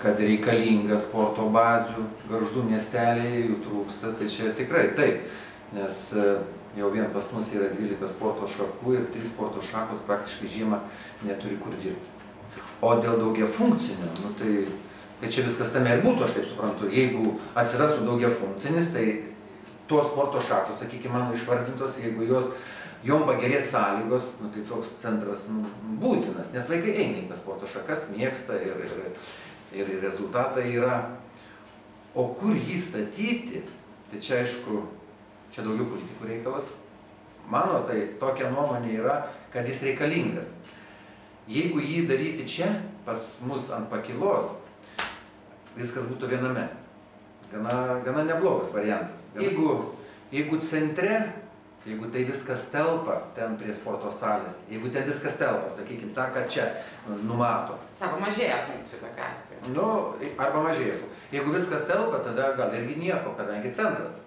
kad reikalinga sporto bazių, Gargždų miestelėje jų trūksta, tai čia tikrai taip, nes jau vien pas mus yra 12 sporto šakų ir 3 sporto šakos praktiškai žiemą neturi kur dirbti. O dėl daugiafunkcinio, nu tai čia viskas tame ir būtų, aš taip suprantu, jeigu atsirastų daugiafunkcinis, tai tos sporto šakos, sakykime, mano išvardintos, jeigu jom pagerės sąlygos, nu, tai toks centras būtinas, nes vaikai eina į tas sporto šakas, mėgsta ir rezultatai yra. O kur jį statyti, tai čia aišku, čia daugiau politikų reikalas. Mano tai tokia nuomonė yra, kad jis reikalingas. Jeigu jį daryti čia, pas mus ant pakilos, viskas būtų viename. Gana neblogas variantas. Jeigu centre, jeigu tai viskas telpa ten prie sporto salės, jeigu ten viskas telpa, sakykime, tą, kad čia numato. Sako, mažėja funkcijų tokia atveju. Nu, arba mažėja. Jeigu viskas telpa, tada gal irgi nieko, kadangi centras.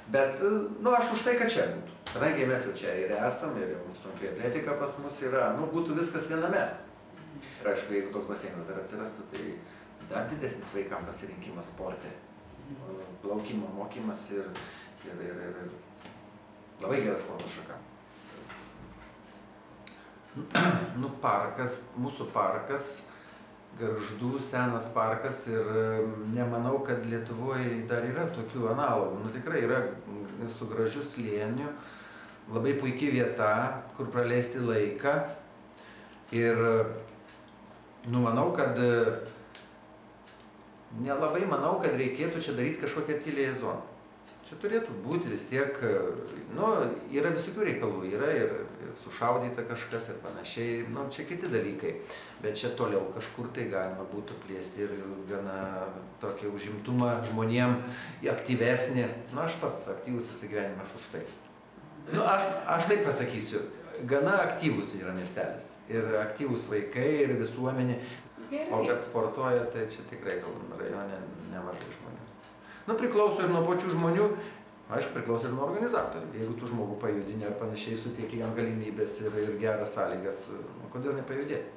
Bet, nu, aš už tai, kad čia būtų. Kadangi mes jau čia ir esam, ir jau sunkiai atletika pas mus yra, nu, būtų viskas viename. Ir aišku, jeigu toks baseinas dar atsirastų, tai dar didesnis vaikams pasirinkimas sporte. Plaukimo mokymas ir labai geras sporto šaka. Nu, parkas, mūsų parkas, Gargždų senas parkas ir nemanau, kad Lietuvoje dar yra tokių analogų. Nu, tikrai yra su gražiu slėniu, labai puikia vieta, kur praleisti laiką. Ir manau, kad nelabai manau, kad reikėtų čia daryti kažkokią tyliąją zoną. Čia turėtų būti vis tiek, nu, yra visokių reikalų, yra ir sušaudyta kažkas ir panašiai, nu, čia kiti dalykai. Bet čia toliau kažkur tai galima būtų plėsti ir gana tokį užimtumą žmonėm aktyvesnį. Nu, aš pats aktyvus visą gyvenimą, aš už tai. Nu, aš taip pasakysiu, gana aktyvus yra miestelis. Ir aktyvus vaikai, ir visuomenė. O kad sportuoja, tai čia tikrai kalbam rajone nemažai žmonių. Nu, priklauso ir nuo pačių žmonių, aišku, priklauso ir nuo organizatorių. Jeigu tu žmogų pajudini ar panašiai suteiki jam galimybės ir geras sąlygas, kodėl nepajudėti?